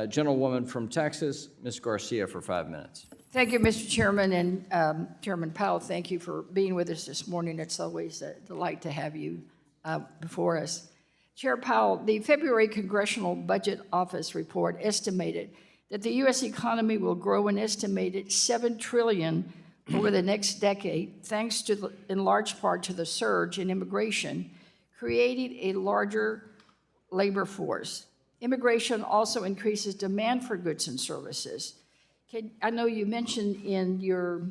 Gentlewoman from Texas, Ms. Garcia, for 5 minutes. Thank you, Mr. Chairman, and Chairman Powell, thank you for being with us this morning. It's always a delight to have you before us. Chair Powell, the February Congressional Budget Office report estimated that the U.S. economy will grow an estimated $7 trillion over the next decade, thanks to, in large part, to the surge in immigration, creating a larger labor force. Immigration also increases demand for goods and services. I know you mentioned in your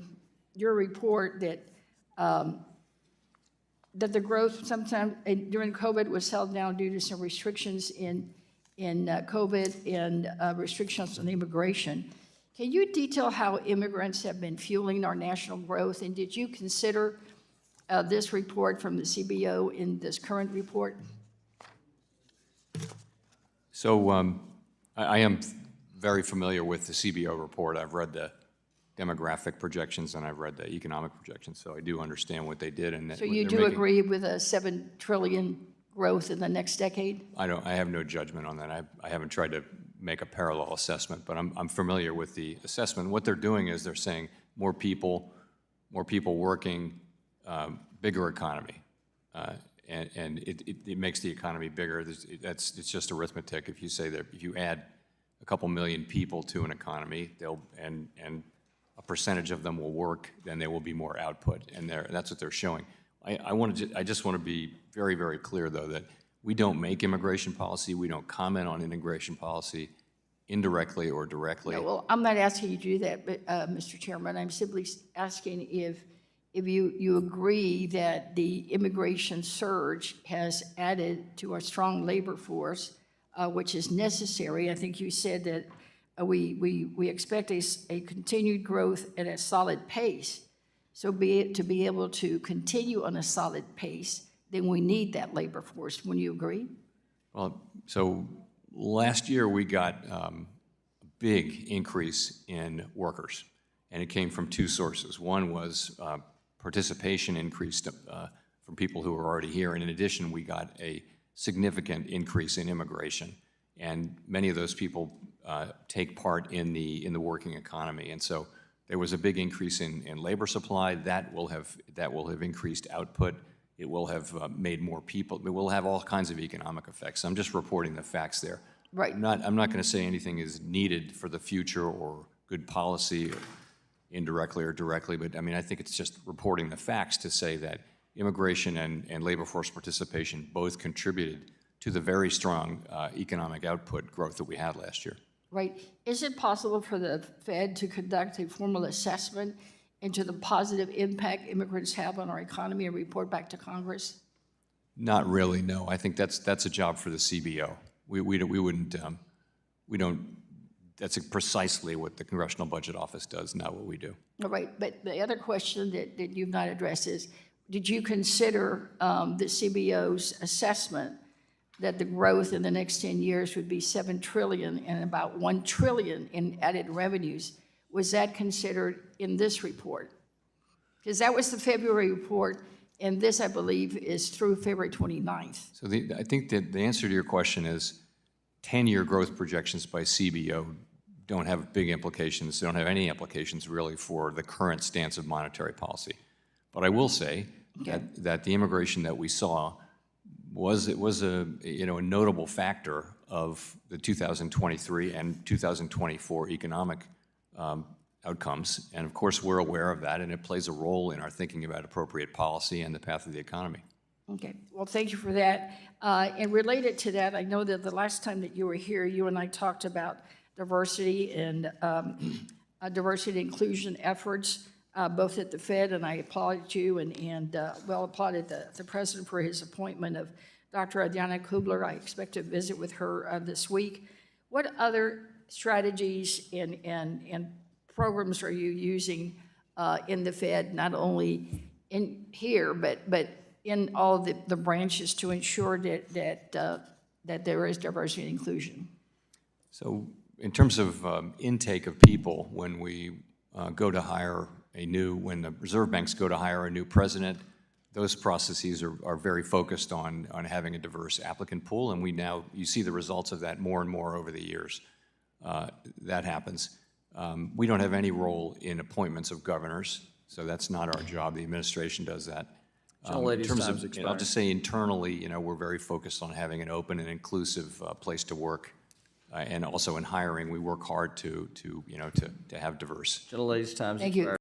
report that that the growth sometime during COVID was held down due to some restrictions in COVID and restrictions on immigration. Can you detail how immigrants have been fueling our national growth, and did you consider this report from the CBO in this current report? So I am very familiar with the CBO report. I've read the demographic projections and I've read the economic projections, so I do understand what they did. And so you do agree with a $7 trillion growth in the next decade? I have no judgment on that. I haven't tried to make a parallel assessment, but I'm familiar with the assessment. What they're doing is they're saying more people working, bigger economy. And it makes the economy bigger. It's just arithmetic. If you say that if you add a couple million people to an economy, and a percentage of them will work, then there will be more output, and that's what they're showing. I just want to be very, very clear, though, that we don't make immigration policy. We don't comment on immigration policy indirectly or directly. No, well, I'm not asking you to do that, but Mr. Chairman, I'm simply asking if you agree that the immigration surge has added to our strong labor force, which is necessary. I think you said that we expect a continued growth at a solid pace. So to be able to continue on a solid pace, then we need that labor force. Wouldn't you agree? Well, so last year we got a big increase in workers, and it came from two sources. One was participation increased from people who were already here, and in addition, we got a significant increase in immigration, and many of those people take part in the working economy, and so there was a big increase in labor supply. That will have increased output. It will have made more people. It will have all kinds of economic effects. I'm just reporting the facts there. Right. I'm not going to say anything is needed for the future or good policy, or indirectly or directly, but I mean, I think it's just reporting the facts to say that immigration and labor force participation both contributed to the very strong economic output growth that we had last year. Right. Is it possible for the Fed to conduct a formal assessment into the positive impact immigrants have on our economy and report back to Congress? Not really, no. I think that's a job for the CBO. We don't. That's precisely what the Congressional Budget Office does, not what we do. All right, but the other question that you've not addressed is, did you consider the CBO's assessment that the growth in the next 10 years would be $7 trillion and about $1 trillion in added revenues? Was that considered in this report? Because that was the February report, and this, I believe, is through February 29th. So I think that the answer to your question is 10-year growth projections by CBO don't have big implications. They don't have any implications really for the current stance of monetary policy. But I will say that the immigration that we saw was a notable factor of the 2023 and 2024 economic outcomes. And of course, we're aware of that, and it plays a role in our thinking about appropriate policy and the path of the economy. Okay, well, thank you for that. And related to that, I know that the last time that you were here, you and I talked about diversity and inclusion efforts, both at the Fed, and I applauded you and applauded the President for his appointment of Dr. Adriana Kubler. I expect to visit with her this week. What other strategies and programs are you using in the Fed, not only in here, but in all the branches to ensure that there is diversity and inclusion? So in terms of intake of people, when we go to hire when the reserve banks go to hire a new president, those processes are very focused on having a diverse applicant pool, and you see the results of that more and more over the years. that happens. We don't have any role in appointments of governors, so that's not our job. The administration does that. Gentlelady's In terms time's of, I'll just say internally, we're very focused on having an open and inclusive place to work. And also in hiring, we work hard to have diverse. Gentlelady's time's Thank you. expired.